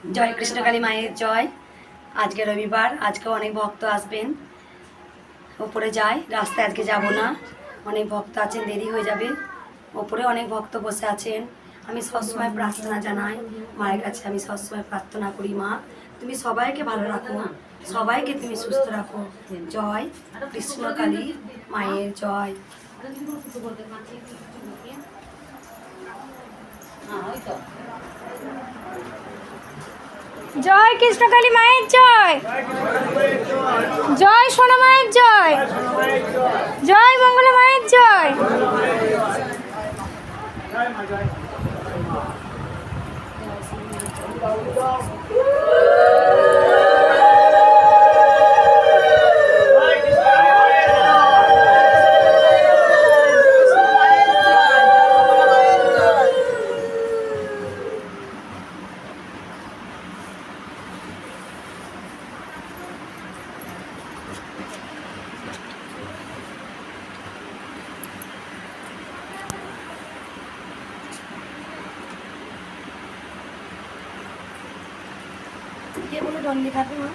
জয় কৃষ্ণকালী মায়ের জয়। আজকে রবিবার, আজকে অনেক ভক্ত আসবেন। ওপরে যাই, রাস্তায় আজকে যাব না, অনেক ভক্ত আছেন, দেরি হয়ে যাবে। ওপরে অনেক ভক্ত বসে আছেন। আমি সবসময় প্রার্থনা জানাই মায়ের কাছে, আমি সবসময় প্রার্থনা করি, মা তুমি সবাইকে ভালো রাখো, সবাইকে তুমি সুস্থ রাখো। জয় কৃষ্ণকালী মায়ের জয়। জয় কৃষ্ণকালী মায়ের জয়, জয় সোনা মায়ের জয়, জয় মঙ্গলা মায়ের জয়। কে বলে দণ্ডি খাবে মা?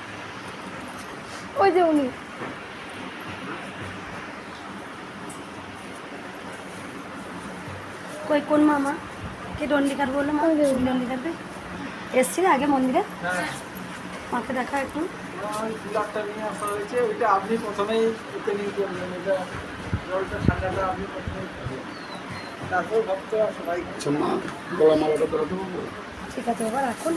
ওই যে উনি। কই কোন মামা? কে দণ্ডি কাটবে বললো? মা দণ্ডি কাটবে এসছিল আগে মন্দিরে। মাকে দেখা একটু। আপনি প্রথমেই জলটা ঠান্ডাটা আপনি প্রথমেই তারপর ভক্ত সবাই গলা মালাটা ধরে দেবো। ঠিক আছে বাবা, রাখুন।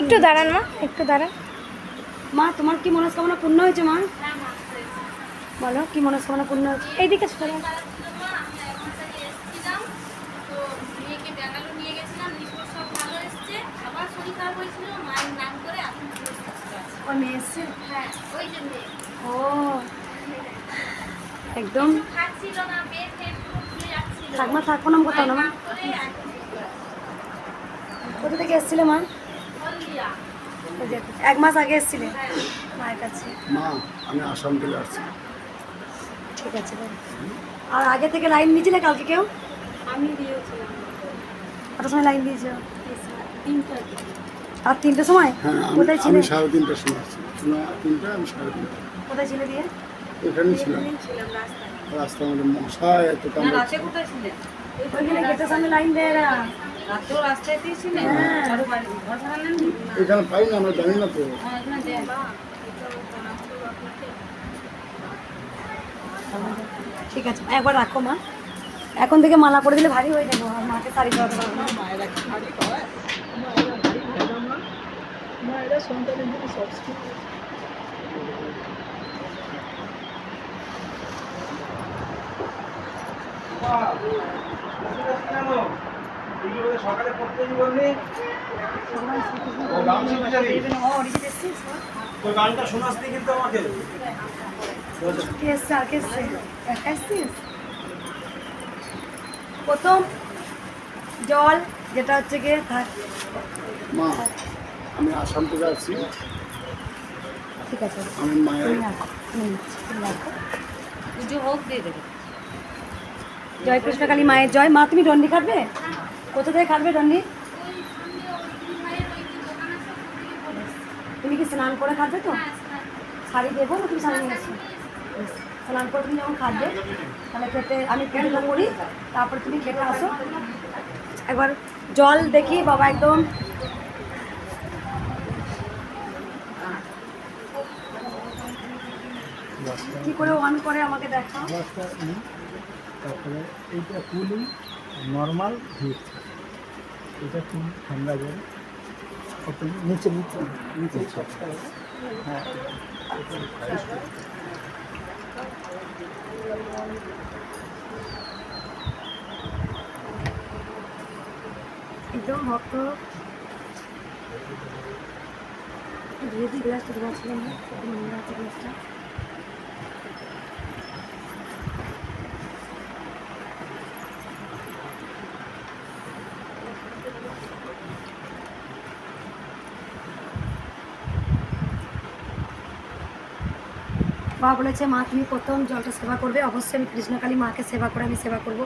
একটু দাঁড়ান মা, একটু দাঁড়ান। মা তোমার কি মনস্কামনা পূর্ণ হয়েছে? মা বলো কি মনস্কামনা পূর্ণ হয়েছে? এইদিকে সরে। ওই মেয়ে এসছে? ও একদম থাকমা, থাকবো না কোথাও না। মা কোথা থেকে এসছিলে মা? ওই যে 1 মাস আগে এসছিলে মায়ের কাছে। মা আমি আসাম থেকে আসছি। ঠিক আছে বাবা। আর আগে থেকে লাইন দিয়েছিলে কালকে কেউ? আমি দিয়েছিলাম কটার সময় লাইন দিয়েছিল? 3টা। আর 3টের সময়? হ্যাঁ কোথায় ছিলে? আমি 3:30টার সময় আসছি। 3টা আমি 3:30টা কোথায় ছিলে দিয়ে? এখানেই ছিলাম। ছিলাম রাস্তায়। রাস্তার মধ্যে মশায় এত না, কামড়। রাতে কোথায় ছিলেন? ওইখানে গেটের সামনে লাইন দেয় এরা। রাতেও রাস্তাতেই ছিলেন? হ্যাঁ। কারো বাড়ি ঘর ভাড়া নেননি? এখানে পাই না, আমরা জানি না তো। এখানে দেন। ঠিক আছে একবার রাখো মা, এখন থেকে মালা করে দিলে ভারী হয়ে যাবো, আর মাকে শাড়ি পরাতে পারবো না। মায়েরা কি ভারী হয়? মায়েরা ভারী ভেজাম না। মায়েরা সন্তানের জন্য সবসময় সকালে পড়তে বললি তোর গানটা শোনাসনি কিন্তু আমাকে। কে এসছে? আর কে এসছে? একা এসছিস? প্রথম জল যেটা হচ্ছে গিয়ে থাক। মা আমি আসাম থেকে আসছি। ঠিক আছে আমি মায়ের তুমি রাখো, তুমি রাখো। পুজো হোক দিয়ে দেবে। জয় কৃষ্ণকালী মায়ের জয়। মা তুমি দণ্ডি খাটবে? কোথা থেকে খাটবে দণ্ডি? তুমি কি স্নান করে খাটবে তো? শাড়ি দেবো না তুমি শাড়ি নিয়ে এসো? স্নান করে তুমি যখন খাটবে তাহলে খেতে আমি পুজো করি, তারপরে তুমি খেতে আসো। একবার জল দেখি বাবা, একদম কি করে অন করে আমাকে দেখাও। তারপরে এইটা কুলিং নর্মাল হিট, এটা খুব ঠান্ডা জল। নিচে নিচে নিচে হ্যাঁ একদম ভক্ত ধীরে ধীরে গ্লাসটা ধোয়াচ্ছিলাম না, নোংরা আছে গ্লাসটা। মা বলেছে মা তুমি প্রথম জলটা সেবা করবে, অবশ্যই আমি কৃষ্ণকালী মাকে সেবা করে আমি সেবা করব।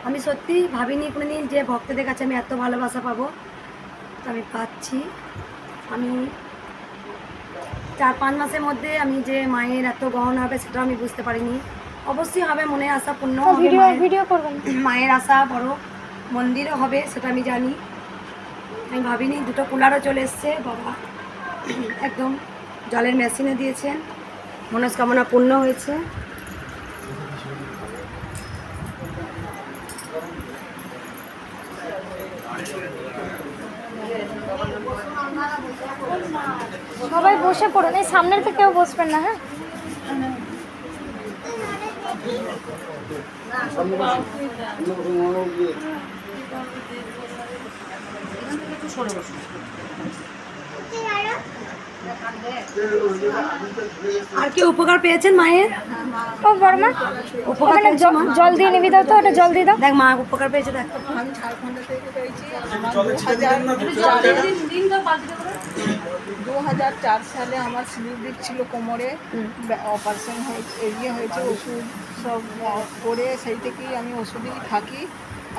আমি সত্যি ভাবিনি কোনোদিন যে ভক্তদের কাছে আমি এত ভালোবাসা পাবো, তো আমি পাচ্ছি। আমি 4-5 মাসের মধ্যে আমি যে মায়ের এত গ্রহণ হবে সেটা আমি বুঝতে পারিনি। অবশ্যই হবে, মনে আশা পূর্ণ হবে, ভিডিও করবেন। মায়ের আশা বড় মন্দিরও হবে সেটা আমি জানি। আমি ভাবিনি 2টো কুলারও চলে এসছে, বাবা একদম জলের মেশিনে দিয়েছেন, মনস্কামনা পূর্ণ হয়েছে। সবাই বসে পড়ুন, এই সামনের থেকে কেউ বসবেন না। হ্যাঁ, সামনে বসুন, সামনে বসুন, মনোযোগ দিয়ে। এখান থেকে একটু সরে বসুন। আর কি উপকার পেয়েছেন মায়ের? ও বড়মা, উপকার ওখানে পেয়েছে মা? জল দিয়ে নিবি দাও তো, ওটা জল দিয়ে দাও। দেখ মা উপকার পেয়েছে, দেখ। আমি ঝাড়খণ্ড থেকে পেয়েছি। দিন তো পাল্টে করে 2004 সালে আমার স্লিপ ছিল কোমরে, অপারেশন হয়েছে, হয়েছে, ওষুধ সব করে সেই থেকেই আমি ওষুধেই থাকি।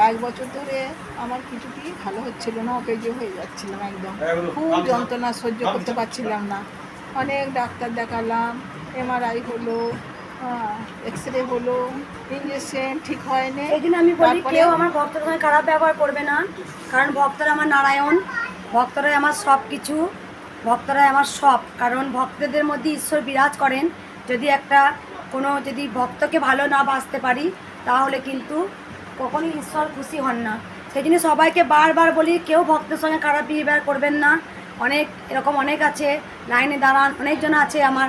1 বছর ধরে আমার কিছুতেই ভালো হচ্ছিল না, অকেজো হয়ে যাচ্ছিলাম, একদম খুব যন্ত্রণা সহ্য করতে পারছিলাম না। অনেক ডাক্তার দেখালাম, MRI হলো, এক্সরে হলো, ইঞ্জেকশন ঠিক হয়নি। এই জন্য আমি বলি তারপরে কেউ আমার ভক্তদের সঙ্গে খারাপ ব্যবহার করবে না, কারণ ভক্তরা আমার নারায়ণ, ভক্তরাই আমার সব কিছু, ভক্তরাই আমার সব। কারণ ভক্তদের মধ্যে ঈশ্বর বিরাজ করেন। যদি যদি ভক্তকে ভালো না বাসতে পারি তাহলে কিন্তু কখনই ঈশ্বর খুশি হন না। সেই জন্য সবাইকে বারবার বলি কেউ ভক্তের সঙ্গে খারাপ বিহেভিয়ার করবেন না। এরকম অনেক আছে, লাইনে দাঁড়ান, অনেকজন আছে আমার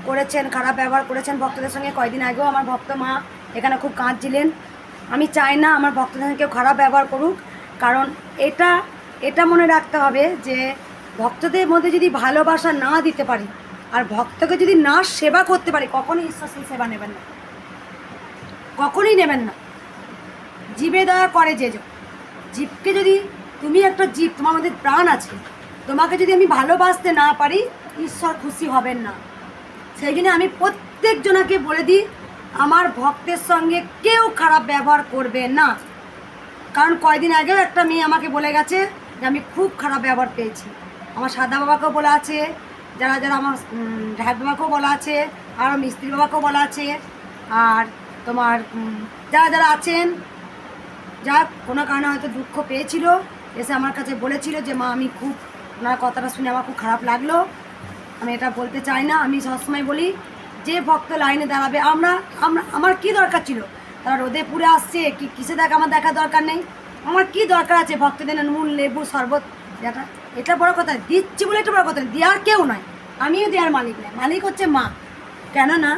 করেছেন, খারাপ ব্যবহার করেছেন ভক্তদের সঙ্গে। কয়েকদিন আগেও আমার ভক্ত মা এখানে খুব কাঁদছিলেন। আমি চাই না আমার ভক্তদের সঙ্গে কেউ খারাপ ব্যবহার করুক, কারণ এটা মনে রাখতে হবে যে ভক্তদের মধ্যে যদি ভালোবাসা না দিতে পারি আর ভক্তকে যদি না সেবা করতে পারি, কখনোই ঈশ্বর সেই সেবা নেবেন না, কখনোই নেবেন না। জীবে দয়া করে যে জীবকে যদি তুমি একটা জীব, তোমার মধ্যে প্রাণ আছে, তোমাকে যদি আমি ভালোবাসতে না পারি ঈশ্বর খুশি হবেন না। সেই জন্য আমি প্রত্যেকজনকে বলে দিই আমার ভক্তের সঙ্গে কেউ খারাপ ব্যবহার করবে না। কারণ কয়েকদিন আগেও একটা মেয়ে আমাকে বলে গেছে যে আমি খুব খারাপ ব্যবহার পেয়েছি। আমার সাদা বাবাকেও বলা আছে, যারা আমার ঢাক বাবাকেও বলা আছে, আর মিস্ত্রি বাবাকেও বলা আছে, আর তোমার যারা আছেন, যা কোনো কারণে হয়তো দুঃখ পেয়েছিল, এসে আমার কাছে বলেছিল যে মা আমি খুব, ওনার কথাটা শুনে আমার খুব খারাপ লাগলো। আমি এটা বলতে চাই না। আমি সবসময় বলি যে ভক্ত লাইনে দাঁড়াবে, আমার কি দরকার ছিল? তারা রোদে পুড়ে আসছে, কিসে আমার দেখার দরকার নেই। আমার কি দরকার আছে ভক্তদের নুন লেবু শরবত যেটা, এটা বড় কথা, দিচ্ছি বলে এটা বড় কথা, দেওয়ার কেউ নয়, আমিও দেওয়ার মালিক নয়, মালিক হচ্ছে মা। কেননা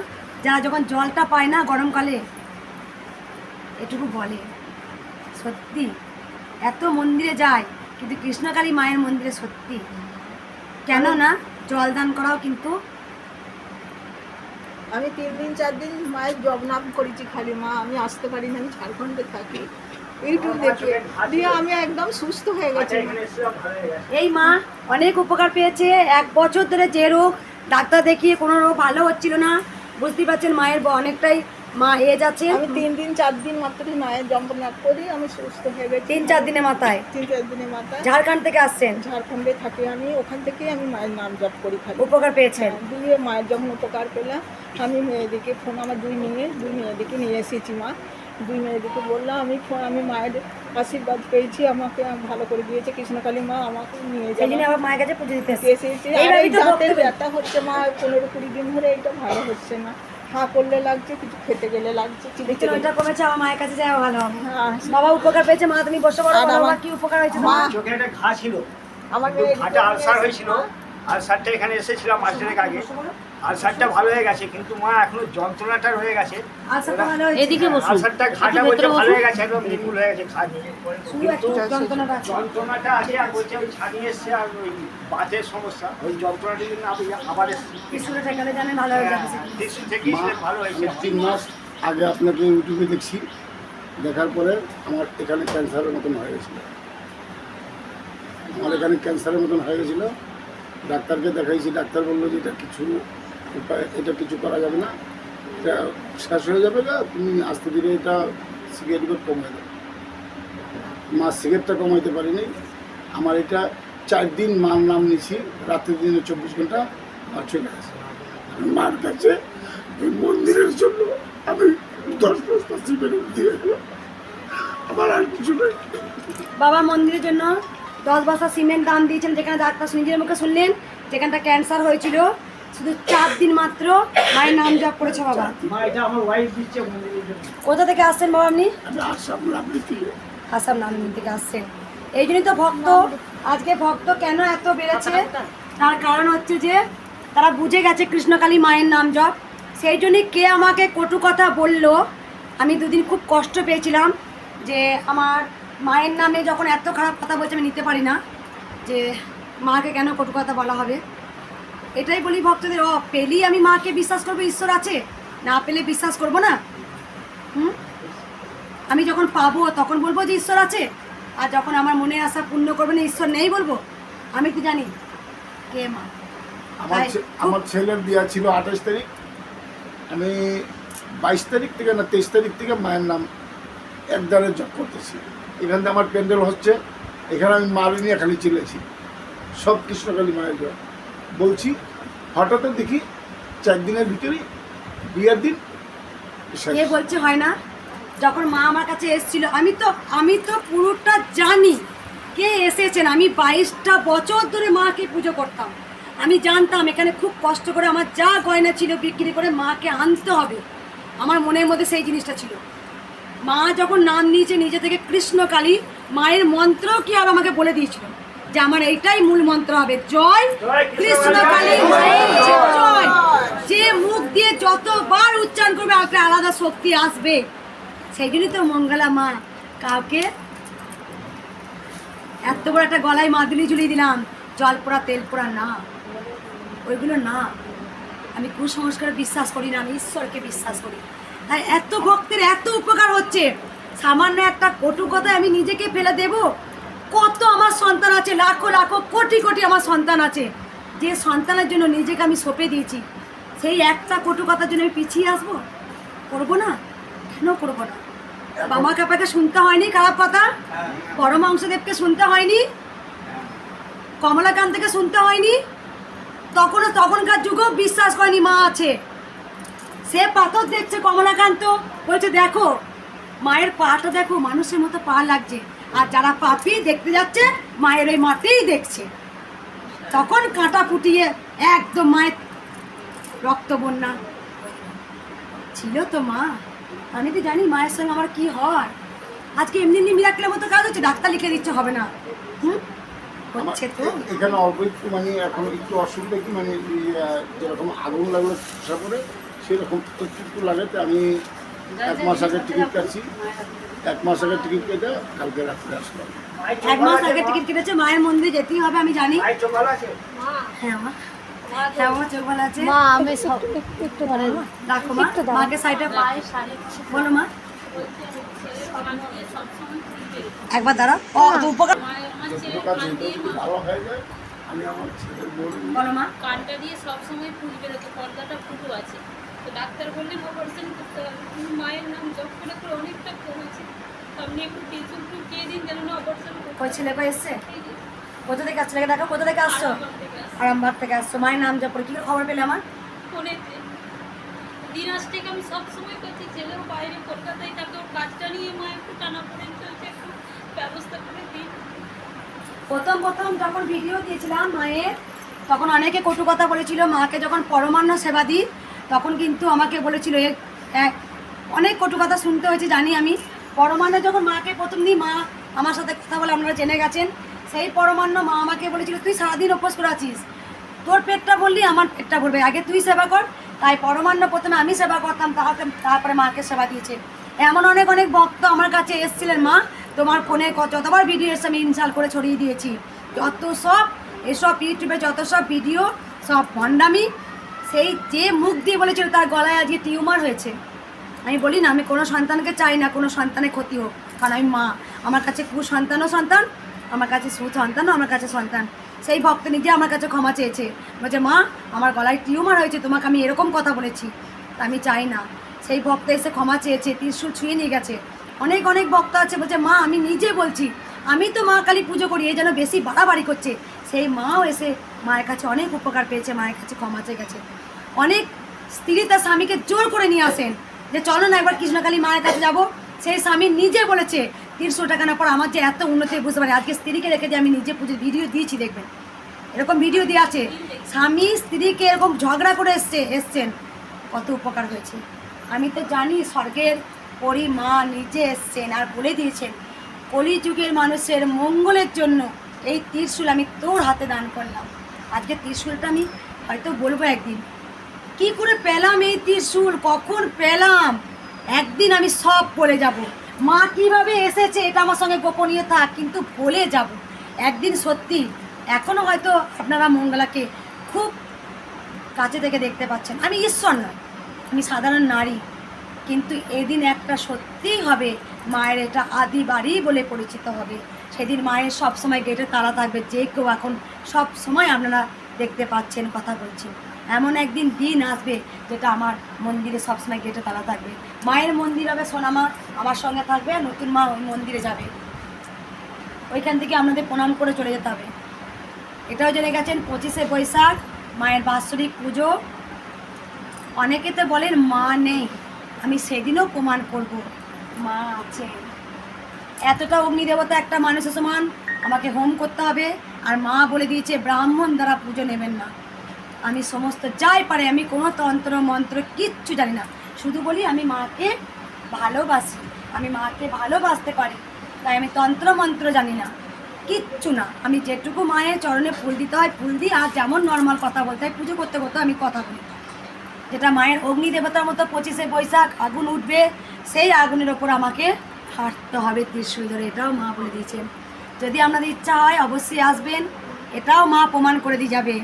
যারা যখন জলটা পায় না গরমকালে, এটুকু বলে সত্যি এত মন্দিরে যায়, কিন্তু কৃষ্ণকালী মায়ের মন্দিরে সত্যি, কেননা জল দান করাও কিন্তু আমি 3 দিন 4 দিন মায়ের জপ নাম করেছি খালি। মা আমি আসতে পারি না, আমি ঝাড়খণ্ডে থাকি, ইউটিউব দেখে দিয়ে আমি একদম সুস্থ হয়ে গেছি। এই মা অনেক উপকার পেয়েছে। 1 বছর ধরে যে রোগ ডাক্তার দেখিয়ে কোনো রোগ ভালো হচ্ছিল না, বুঝতেই পারছেন মায়ের অনেকটাই মা এজ আছে। আমি 3 দিন 4 দিন মাত্র মায়ের জপনাথ করি, আমি সুস্থ হয়ে গেছি। 3-4 দিনের মাথায় 3-4 দিনের মাথায় ঝাড়খণ্ড থেকে আসছেন, ঝাড়খণ্ডে থাকি আমি, ওখান থেকেই আমি মায়ের নাম জপ করি খালি। উপকার পেয়েছেন। দিয়ে মায়ের যখন উপকার পেলাম, আমি মেয়েদিকে ফোন, আমার দুই মেয়েদিকে নিয়ে এসেছি মা। 2 মেয়েদিকে বললাম আমি মায়ের আশীর্বাদ পেয়েছি, আমাকে ভালো করে দিয়েছে কৃষ্ণকালী মা, আমাকে নিয়ে সেই জন্য যাবে আবার মায়ের কাছে পুজো দিতে এসেছি। আর এইভাবেই এই তো দাঁতের ভক্ত- ব্যথা হচ্ছে মা 15-20 দিন ধরে, এটা ভালো হচ্ছে না, হাঁ করলে লাগছে, কিছু খেতে গেলে লাগছে, দেখছেন ওইটা কমেছে, আমার মায়ের কাছে যাওয়া ভালো হবে। হ্যাঁ, বাবা উপকার পেয়েছে, মা তুমি বসে পড়ো। আর বাবা আমার- কি উপকার হয়েছে মা তোমার? চোখে একটা ঘা ছিল, আমাকে ঘাটা আলসার হয়েছিল, আলসারটা এখানে এসেছিলাম মাস দেড়েক আগে, আলসারটা ভালো হয়ে গেছে, কিন্তু মা এখনো যন্ত্রণাটা রয়ে গেছে। আলসারটা ভালো হয়েছে? এদিকে বসুন, আলসারটা ঘাটা একটু বলছে ভেতরে ভালো বসুন। হয়ে গেছে, একদম নির্মূল হয়ে গেছে ঘা নিয়ে, শুধু একটু যন্ত্রণাটা আছে। যন্ত্রণাটা আছে। আর বলছে ওই ছাড়িয়ে এসছে, আর ওই বাতের সমস্যা, ওই যন্ত্রণাটির জন্য আমি আবার এসেছি। কিছুটা ঠেকালে জানেন ভালো হয়ে যাবে। টিসু থেকে এসে ভালো হয়েছে। 3 মাস আগে আপনাকে ইউটিউবে দেখছি, দেখার পরে আমার এখানে ক্যান্সারের মতন হয়ে গেছিলো, ডাক্তারকে দেখাইছি, ডাক্তার বললো যে এটা কিছু করা যাবে না, এটা শেষ হয়ে যাবে না, তুমি আস্তে ধীরে এটা সিগারেট কমে দেবে। মা সিগারেটটা কমাইতে পারিনি। আমার এটা 4 দিন মার নাম নিয়েছি, রাতের দিনে 24 ঘন্টা আর চলে আসে। মার কাছে ওই মন্দিরের জন্য আমি 10 বস্তা সিমেন্ট দিয়ে গেলাম, আমার আর কিছু নেই। বাবা মন্দিরের জন্য 10 বস্তা সিমেন্ট দান দিয়েছেন, যেখানে ডাক্তার নিজের মুখে শুনলেন যেখানটা ক্যান্সার হয়েছিল, শুধু 4 দিন মাত্র মায়ের নাম জপ করেছে বাবা। মা এটা আমার ওয়াইফ দিচ্ছে মন্দিরের জন্য। কোথা থেকে আসছেন বাবা আপনি? আমি আসাম নামলি থেকে। আসাম নামদিন থেকে আসছেন। এই জন্যই তো ভক্ত, আজকে ভক্ত কেন এত বেড়েছে, তার কারণ হচ্ছে যে তারা বুঝে গেছে কৃষ্ণকালী মায়ের নাম জপ। সেই জন্যই কে আমাকে কটু কথা বললো, আমি দুদিন খুব কষ্ট পেয়েছিলাম যে আমার মায়ের নামে যখন এত খারাপ কথা বলছে আমি নিতে পারি না, যে মাকে কেন কটু কথা বলা হবে। এটাই বলি ভক্তদের, পেলেই আমি মাকে বিশ্বাস করবো ঈশ্বর আছে, না পেলে বিশ্বাস করবো না। আমি যখন পাবো তখন বলবো যে ঈশ্বর আছে, আর যখন আমার মনে আশা পূর্ণ করবে না ঈশ্বর নেই বলবো। আমি তো জানি কে মা। আমার ছেলের বিয়ে ছিল 28 তারিখ, আমি 22 তারিখ থেকে না 23 তারিখ থেকে মায়ের নাম একদারে জপ করতেছি। এখান থেকে আমার প্যান্ডেল হচ্ছে, এখানে আমি মার নিয়ে খালি চলেছি, সব কৃষ্ণকালী মায়ের জপ বলছি। হঠাৎ দেখি 4 দিনের ভিতরেই বিয়ের দিন শেষ। কে বলছে হয় না? যখন মা আমার কাছে এসেছিল আমি তো পুরোটা জানি কে এসেছেন। আমি 22টা বছর ধরে মাকে পুজো করতাম, আমি জানতাম এখানে খুব কষ্ট করে আমার যা গয়না ছিল বিক্রি করে মাকে আনতে হবে। আমার মনের মধ্যে সেই জিনিসটা ছিল। মা যখন নাম নিয়েছে নিজে থেকে কৃষ্ণকালী, মায়ের মন্ত্র কি আর আমাকে বলে দিয়েছিল যে আমার এইটাই মূল মন্ত্র হবে, জয় কৃষ্ণকালী মায়ের জয়। যে মুখ দিয়ে যতবার উচ্চারণ করবে একটা আলাদা শক্তি আসবে। সেই জন্যই তো মঙ্গলা মা কাউকে এত বড় একটা গলায় মাদুলি ঝুলিয়ে দিলাম, জল পোড়া তেল পোড়া না, ওইগুলো না। আমি কুসংস্কারে বিশ্বাস করি না, আমি ঈশ্বরকে বিশ্বাস করি। তাই এত ভক্তের এত উপকার হচ্ছে, সামান্য একটা কটু কথায় আমি নিজেকে ফেলে দেব। কত আমার সন্তান আছে, লাখো লাখো কোটি কোটি আমার সন্তান আছে, যে সন্তানের জন্য নিজেকে আমি সঁপে দিয়েছি। সেই একটা কটু কথার জন্য আমি পিছিয়ে আসবো? করবো না, কেন করবো না? বাবা কাপাকে শুনতে হয়নি খারাপ কথা, পরমাংশদেবকে শুনতে হয়নি, কমলাকান্তকে শুনতে হয়নি, তখনকার যুগেও বিশ্বাস করেনি মা আছে। সে পাথর দেখছে কমলাকান্ত, বলছে দেখো মায়ের পাটা দেখো, মানুষের মতো পা লাগছে। আর যারা পাপি দেখতে যাচ্ছে মায়ের ওই মাটিই দেখছে। তখন কাঁটা ফুটিয়ে একদম মায়ের রক্ত বন্যা ছিল তো মা। আমি তো জানি মায়ের সঙ্গে আমার কি হয়। আজকে এমনি এমনি মিরাক্কেলের মতো কাজ হচ্ছে, ডাক্তার লিখে দিচ্ছে হবে না, হচ্ছে তো। এখানে অল্প একটু মানে এখন একটু অসুবিধা কি মানে যেরকম আগুন লাগলে খসা পড়ে সেরকম একটু লাগাতে আমি 1 মাস আগে টিকিট কাটছি। 1 মাস আগে টিকিট কেটে কালকে রাত্রে আসলাম। 1 মাস আগে টিকিট কেটেছে, মায়ের মন্দিরে যেতেই হবে আমি জানি। মায়ের চোখ ভালো আছে? হ্যাঁ মা, হ্যাঁ আমার চোখ ভালো আছে। মা আমি একটু মানে রাখো মা, মাকে সাইডে বলো মা, একবার দাঁড়াও। তো উপকার যতটুকু কাজ ভালো হয়ে যায় আমি আমার ছেলের বলবো। বলো মা। কানটা দিয়ে সবসময় ফুল বেরোতো, পর্দাটা ফুটো আছে, তো ডাক্তার বললেন অপারেশন করতে হবে। কিন্তু মায়ের নাম জপ করে করে অনেকটা কমেছে। তো আপনি একটু টিউশন কে দিন যেন না অপারেশন করতে। ওই ছেলে কই এসছে? কোথা থেকে আসছে? দেখো কোথা থেকে আসছো? আরামবাগ থেকে আসছো। মায়ের নাম জপ করে কি খবর পেলে আমার? ফোনেতে দিন আজ থেকে আমি সবসময় করছি, ছেলেও বাইরে কলকাতায় থাকে, ওর কাজটা নিয়ে মা একটু টানা পড়েন চলছে, একটু ব্যবস্থা করে দিন। প্রথম যখন ভিডিও দিয়েছিলাম মায়ের, তখন অনেকে কটু কথা বলেছিল। মাকে যখন পরমান্ন সেবা দিই তখন কিন্তু আমাকে বলেছিল অনেক কটু কথা শুনতে হয়েছে জানি আমি। পরমান্ন যখন মাকে প্রথম দিই, মা আমার সাথে কথা বলে আপনারা জেনে গেছেন, সেই পরমান্ন মা আমাকে বলেছিল তুই সারাদিন উপোস করে আছিস, তোর পেটটা বললি আমার পেটটা বলবে, আগে তুই সেবা কর। তাই পরমান্ন প্রথমে আমি সেবা করতাম, তারপরে মাকে সেবা দিয়েছে। এমন অনেক ভক্ত আমার কাছে এসেছিলেন, মা তোমার ফোনে যতবার ভিডিও এসে আমি ইনস্টল করে ছড়িয়ে দিয়েছি, যত সব এসব ইউটিউবে যত সব ভিডিও সব ভণ্ডামি। সেই যে মুখ দিয়ে বলেছিল তার গলায় আজকে টিউমার হয়েছে। আমি বলি না, আমি কোনো সন্তানকে চাই না কোনো সন্তানের ক্ষতি হোক, কারণ আমি মা। আমার কাছে কুসন্তানও সন্তান, আমার কাছে সুসন্তানও আমার কাছে সন্তান। সেই ভক্ত নিজে আমার কাছে ক্ষমা চেয়েছে, বলছে মা আমার গলায় টিউমার হয়েছে, তোমাকে আমি এরকম কথা বলেছি, আমি চাই না। সেই ভক্ত এসে ক্ষমা চেয়েছে, ত্রিশূল ছুঁয়ে নিয়ে গেছে। অনেক ভক্ত আছে বলছে মা আমি নিজে বলছি আমি তো মা কালী পুজো করি, এই যেন বেশি বাড়াবাড়ি করছে। সেই মাও এসে মায়ের কাছে অনেক উপকার পেয়েছে, মায়ের কাছে ক্ষমা চেয়ে গেছে। অনেক স্ত্রী তার স্বামীকে জোর করে নিয়ে আসেন যে চলো না একবার কৃষ্ণকালী মায়ের কাছে যাব। সেই স্বামী নিজে বলেছে 300 টাকা না পর আমার যে এত উন্নতি বুঝতে পারি। আজকে স্ত্রীকে রেখে যে আমি নিজে পুজোর ভিডিও দিয়েছি, দেখবেন এরকম ভিডিও দিয়ে আছে। স্বামী স্ত্রীকে এরকম ঝগড়া করে এসছেন, কত উপকার হয়েছে। আমি তো জানি স্বর্গের পরি মা নিজে এসছেন আর বলে দিয়েছেন কলিযুগের মানুষের মঙ্গলের জন্য এই ত্রিশূল আমি তোর হাতে দান করলাম। আজকে ত্রিশূলটা আমি হয়তো বলবো একদিন কি করে পেলাম এই ত্রিশূল, কখন পেলাম, একদিন আমি সব বলে যাব। মা কিভাবে এসেছে এটা আমার সঙ্গে গোপনীয় থাক, কিন্তু বলে যাব একদিন। সত্যি এখনও হয়তো আপনারা মঙ্গলাকে খুব কাছে থেকে দেখতে পাচ্ছেন। আমি ঈশ্বর নয়, আমি সাধারণ নারী, কিন্তু এদিন একটা সত্যিই হবে মায়ের এটা আদি বাড়ি বলে পরিচিত হবে। সেদিন মায়ের সব সময় গেটে তালা থাকবে, যে কেউ এখন সব সময় আপনারা দেখতে পাচ্ছেন, কথা বলছেন। এমন একদিন দিন আসবে যেটা আমার মন্দিরে সবসময় গেটে তালা থাকবে। মায়ের মন্দির হবে সোনামা আমার সঙ্গে থাকবে, আর নতুন মা ওই মন্দিরে যাবে, ওইখান থেকে আপনাদের প্রণাম করে চলে যেতে হবে। এটাও জেনে গেছেন 25শে বৈশাখ মায়ের বাৎসরিক পুজো। অনেকে তো বলেন মা নেই, আমি সেদিনও প্রমাণ করব মা আছে। এতটা অগ্নিদেবতা একটা মানুষের সমান, আমাকে হোম করতে হবে। আর মা বলে দিয়েছে ব্রাহ্মণ দ্বারা পুজো নেবেন না। আমি সমস্ত যাই পারে, আমি কোনো তন্ত্র মন্ত্র কিচ্ছু জানি না, শুধু বলি আমি মাকে ভালোবাসি, আমি মাকে ভালোবাসতে পারি, তাই আমি তন্ত্র মন্ত্র জানি না, কিচ্ছু না। আমি যেটুকু মায়ের চরণে ফুল দিতে হয় ফুল দিই, আর যেমন নর্মাল কথা বলতে হয় পুজো করতে করতে আমি কথা বলি। যেটা মায়ের অগ্নি দেবতার মতো 25শে বৈশাখ আগুন উঠবে, সেই আগুনের ওপর আমাকে হাঁটতে হবে ত্রিশূল ধরে, এটাও মা বলে দিয়েছেন। যদি আপনাদের ইচ্ছা হয় অবশ্যই আসবেন, এটাও মা প্রমাণ করে দিয়ে যাবে।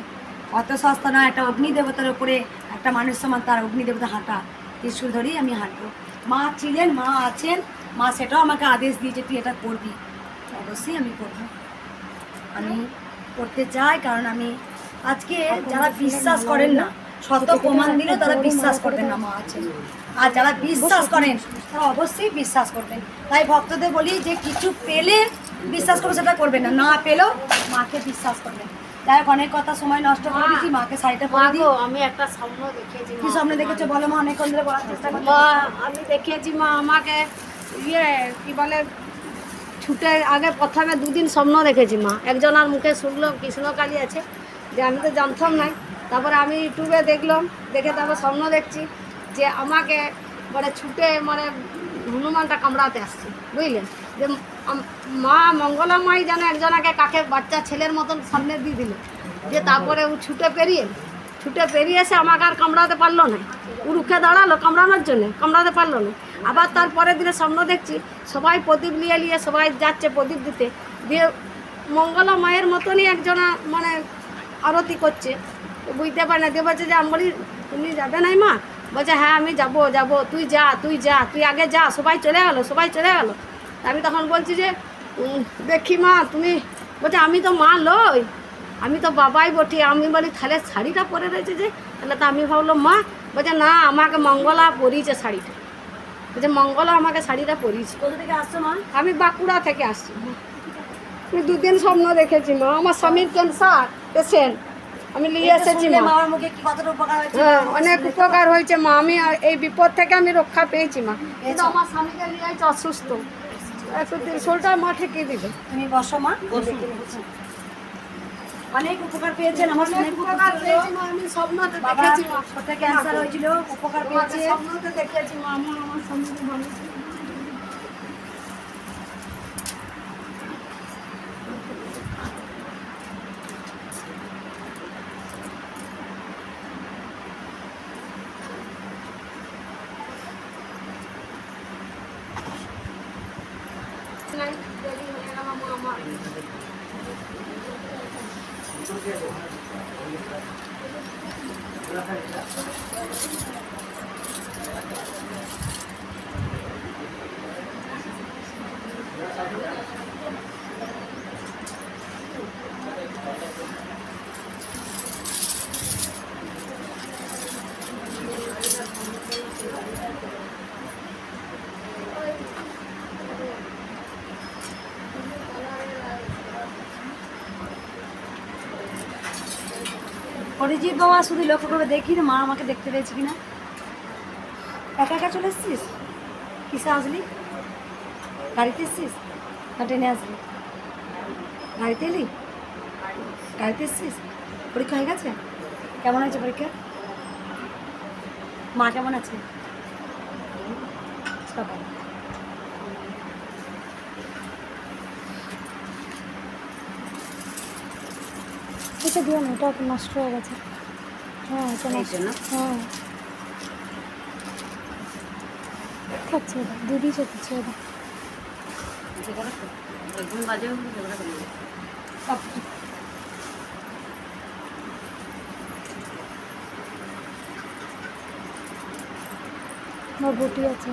অত সস্তা না, একটা অগ্নি দেবতার উপরে একটা মানুষ সমান তার অগ্নি দেবতা হাঁটা, ত্রিশূল ধরেই আমি হাঁটবো। মা ছিলেন, মা আছেন, মা সেটাও আমাকে আদেশ দিয়েছে তুই এটা করবি, অবশ্যই আমি করবো। আমি করতে চাই, কারণ আমি আজকে যারা বিশ্বাস করেন না, শত প্রমাণ দিলেও তারা বিশ্বাস করবেন না মা আছে। আর যারা বিশ্বাস করেন তারা অবশ্যই বিশ্বাস করবেন। তাই ভক্তদের বলি যে কিছু পেলে বিশ্বাস করবে, সেটা করবেন না, না পেলেও মাকে বিশ্বাস করবেন। যাই হোক, অনেক কথা সময় নষ্ট করে দিচ্ছি, মাকে শাড়িটা পরে দিই। আমি একটা স্বপ্ন দেখেছি। কি স্বপ্ন দেখেছো বলো মা, অনেকক্ষণ ধরে বলার চেষ্টা করছি। মা আমি দেখেছি মা আমাকে কি বলে ছুটে আগে প্রথমে 2 দিন স্বপ্ন দেখেছি মা। একজনের মুখে শুনলাম কৃষ্ণকালী আছে, যে আমি তো জানতাম না। তারপরে আমি ইউটিউবে দেখলাম, দেখে তারপর স্বপ্ন দেখছি যে আমাকে ছুটে হনুমানটা কামড়াতে আসছে, বুঝলেন? যে মা মঙ্গলামাই যেন একজনাকে কাকে বাচ্চা ছেলের মতন সামনে দিয়ে দিল, যে তারপরে ও ছুটে পেরিয়ে এসে আমাকে আর কামড়াতে পারলো না। ও রুখে দাঁড়ালো কামড়ানোর জন্য, কামড়াতে পারলো না। আবার তারপরের দিনে স্বপ্ন দেখছি সবাই প্রদীপ নিয়ে সবাই যাচ্ছে প্রদীপ দিতে, দিয়ে মঙ্গলা মায়ের মতনই একজনা আরতি করছে, বুঝতে পারে না। দিয়ে বলছে যে আমি বলি তুমি যাবে নাই মা? বলছে হ্যাঁ আমি যাবো, তুই যা তুই আগে যা। সবাই চলে গেলো। আমি তখন বলছি যে দেখি মা তুমি, বলছে আমি তো মা লই, আমি তো বাবাই বটি। আমি বলি তাহলে শাড়িটা পরে রয়েছে যে, তাহলে তো আমি ভাবলাম মা। বলছে না, আমাকে মঙ্গলা পরিয়েছে শাড়িটা, বলছে মঙ্গলা আমাকে শাড়িটা পরিয়েছে। কোথা থেকে আসছো মা? আমি বাঁকুড়া থেকে আসছি। আমি 2 দিন স্বপ্ন দেখেছি মা, আমার স্বামীর ক্যান্সার পেশেন্ট, আমি নিয়ে এসেছি মা। মামার মুখে কি কতটা উপকার হয়েছে? হ্যাঁ অনেক উপকার হয়েছে মা, আমি এই বিপদ থেকে আমি রক্ষা পেয়েছি মা। কিন্তু আমার স্বামীকে নিয়ে অসুস্থ, একটু ত্রিশূলটা মা ঠেকিয়ে দিবে। তুমি বসো মা। অনেক উপকার পেয়েছেন আমার স্বামী, উপকার পেয়েছি মা, আমি স্বপ্নতে দেখেছি মা। ছোট ক্যান্সার হয়েছিল, উপকার পেয়েছে। স্বপ্নতে দেখেছি মা, আমার স্বামীকে ভালো। অরিজিৎ বাবা শুধু লক্ষ্য করে দেখি না মা আমাকে দেখতে পেয়েছি কিনা। একা একা চলে এসছিস? কিসে আসলি? গাড়িতে এসছিস না ট্রেনে আসলি? গাড়িতে এলি? গাড়িতে এসছিস? পরীক্ষা হয়ে গেছে? কেমন হয়েছে পরীক্ষা? মা কেমন আছে? সবাই এটা দিও না, এটা নষ্ট হয়ে গেছে। হ্যাঁ এটা নষ্ট। হ্যাঁ খাচ্ছে ওটা, দিদি চেপেছে ওটা। আমার বটি আছে।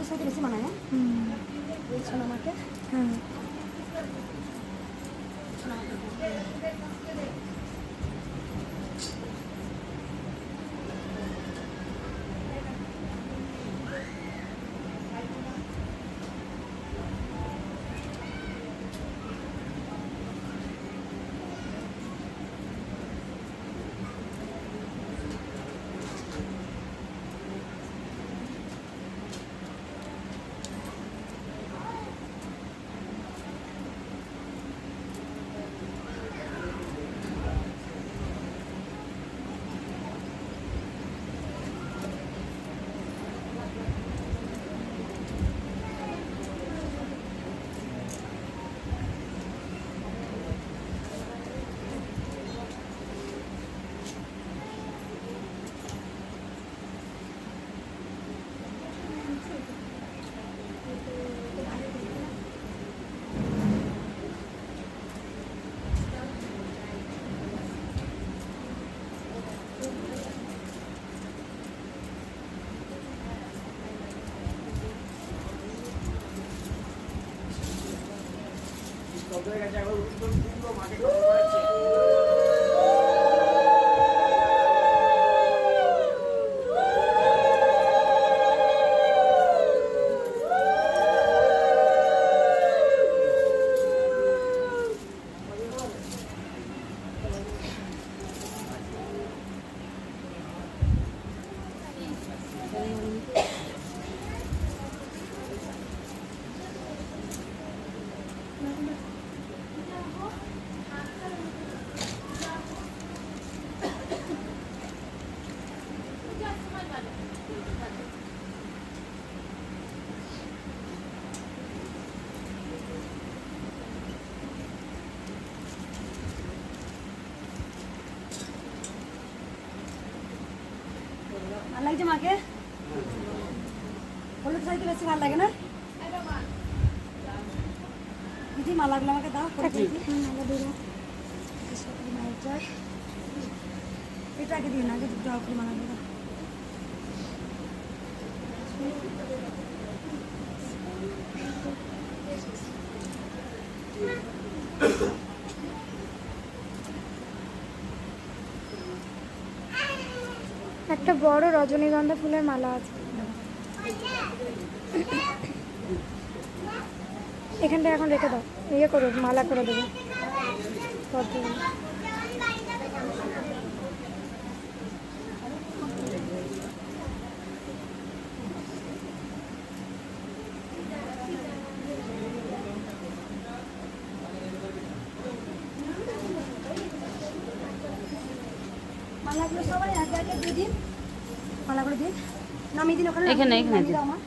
সাথে বেশি মানায় না? বলছেন আমাকে। হ্যাঁ হয়ে গেছে, একবার উত্তর পুরো মাকে ঠাকুর করাচ্ছে। ভালো লাগছে মাকে? হলুদ শাড়িতে বেশি ভালো লাগে না দিদি? মালাগুলো আমাকে দাও, পরে দিদি। মায়ের জয়। এটাকে দিন, আগে জয় করে মালাগুলো দাও। একটা বড় রজনীগন্ধা ফুলের মালা আছে এখানটা, এখন রেখে দাও, ইয়ে করো, মালা করে দেবো পদ্মগুলো। মালাগুলো সবাই এক জায়গায় দিয়ে দিন, মালাগুলো দিন, নামিয়ে দিন ওখানে। এখানে নামিয়ে দাও আমার।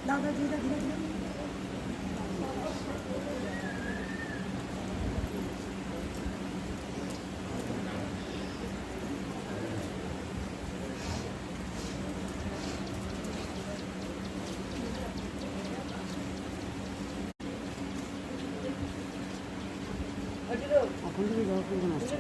দাও দাও, দিয়ে দাও, দিয়ে দাও। এখন থেকে জবা ফুল কেন আসছে?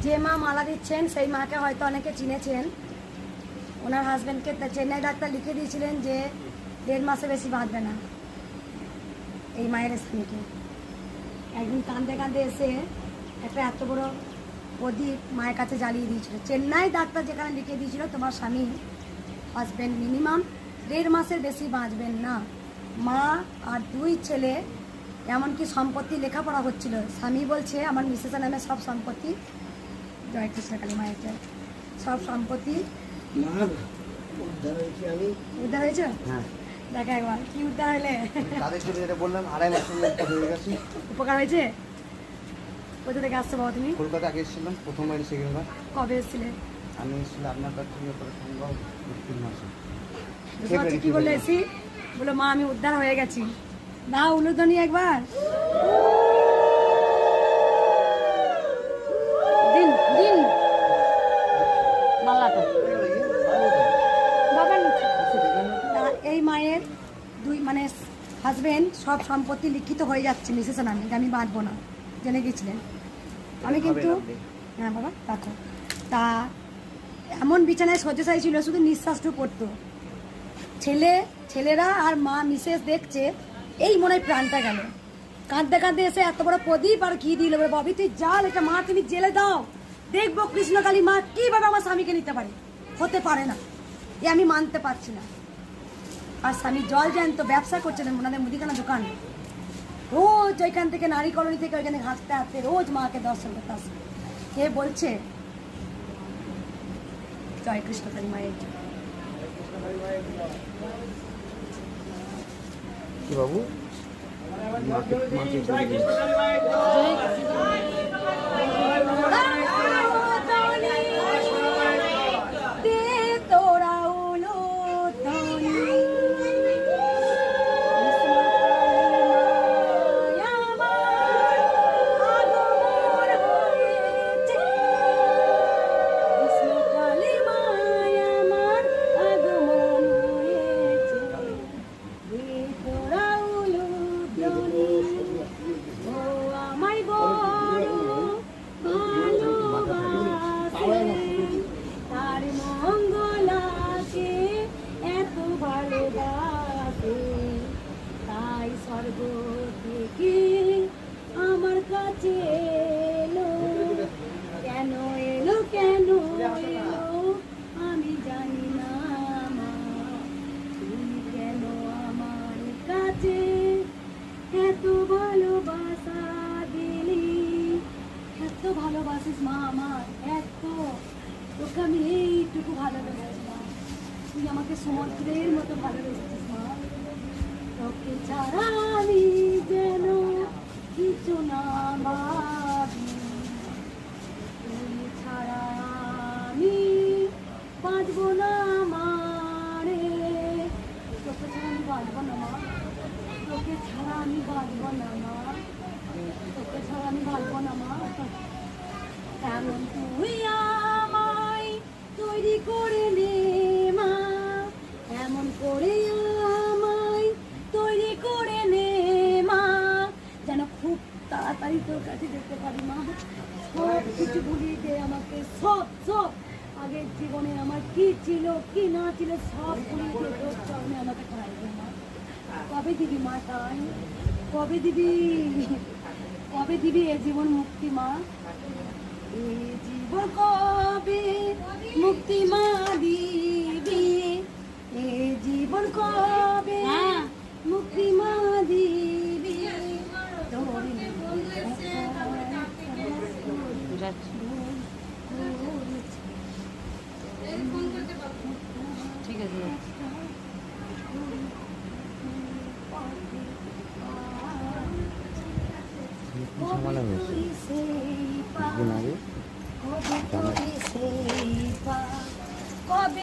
যে মা মালা দিচ্ছেন সেই মাকে হয়তো অনেকে চিনেছেন। ওনার হাজব্যান্ডকে চেন্নাই ডাক্তার লিখে দিয়েছিলেন যে 1.5 মাসে বেশি বাঁচবে না এই মায়ের স্বামীকে। একদিন কাঁদতে কাঁদতে এসে একটা এত বড় প্রদীপ মায়ের কাছে জ্বালিয়ে দিয়েছিল। চেন্নাই ডাক্তার যেখানে লিখে দিয়েছিল তোমার স্বামী হাজব্যান্ড মিনিমাম 1.5 মাসের বেশি বাঁচবেন না। মা আর 2 ছেলে, এমনকি সম্পত্তি লেখাপড়া হচ্ছিল। স্বামী বলছে আমার মিসেসের নামে সব সম্পত্তি, জয় কৃষ্ণ কালী মায়ের জয়, সব সম্পত্তি উদ্ধার হয়েছে। হ্যাঁ, দেখা একবার কি উদ্ধার হলে তাদের জন্য যেটা বললাম 2.5 মাসের মধ্যে হয়ে গেছে। উপকার হয়েছে। কোথা থেকে আসছো বাবা তুমি? কলকাতা আগে এসেছিলাম প্রথমবার, সেকেন্ডবার কবে এসেছিলে? আমি এসেছিলাম আপনার কাছ থেকে পরে সম্ভব 3 মাসে। বুঝতে কি বলে এসি? বলো মা আমি উদ্ধার হয়ে গেছি। দাও উলুধ্বনি একবার দিন দিন মালাটা। বাবার নিচে তা এই মায়ের 2 মানে হাজবেন্ড সব সম্পত্তি লিখিত হয়ে যাচ্ছে মিসেসের নামে, যে আমি বাঁচবো না, জেনে গেছিলেন। আমি কিন্তু হ্যাঁ বাবা রাখো। তা এমন বিছানায় শয্যাশায়ী ছিল, শুধু নিঃশ্বাসটুকু পড়তো। ছেলেরা আর মা মিসেস দেখছে, এই মনে হয় প্রাণটা গেল। কাঁদতে কাঁদতে এসে এত বড় প্রদীপ আর ঘি দিল, ববি তুই জাল, এটা মা তুমি জেলে দাও, দেখবো কৃষ্ণকালী মা কিভাবে আমার স্বামীকে নিতে পারে। হতে পারে না, এ আমি মানতে পারছি না। আর স্বামী জল জ্যান্ত ব্যবসা করছেন ওনাদের মুদিখানা দোকান, রোজ ওইখান থেকে নারী কলোনি থেকে ওইখানে হাসতে হাসতে রোজ মাকে দর্শন করতে আসে। কে বলছে জয় কৃষ্ণকালী মায়ের জয়। কি বাবু মাকে মাকে জয় বলে দিন। কৃষ্ণকালী মায়ের তার মঙ্গলাকে এত ভালোবাসে, তাই স্বর্গ থেকে আমার কাছে এলো। কেন এলো কেন এলো আমি জানি না মা, তুমি কেন আমার কাছে এত ভালোবাসা দিলি। এত ভালোবাসিস মা আমার, এত তোকে আমি এইটুকু ভালোবেসেছি মা, তুই আমাকে সমুদ্রের মতো ভালোবেসেছিস মা। তোকে ছাড়া আমি যেন কিছু না ভাবি, তুই ছাড়া আমি বাঁচবো না মারে। তোকে ছাড়া আমি বাঁচবো না মা, তোকে ছাড়া আমি বাঁচবো না মা, তোকে ছাড়া আমি বাঁচবো না মা। এমন তুই আমায় তৈরি করে নে মা, এমন করে আমায় তৈরি করে নে মা, যেন খুব তাড়াতাড়ি তোর কাছে যেতে পারি মা। সব কিছু ভুলিয়ে দে আমাকে, সব সব আগের জীবনে আমার কি ছিল কি না ছিল সব ভুলিয়ে দে, তোর চরণে আমাকে ঠাই দে মা। কবে দিবি মা তাই, কবে দিবি, কবে দিবি এ জীবন মুক্তি মা, এ জীবন কবে মুক্তি মা দিবি, এ জীবন কবে মুক্তি মা দিবি। তোর যাচ্ছি ঠিক আছে যাচ্ছি। সামান্য হয়েছে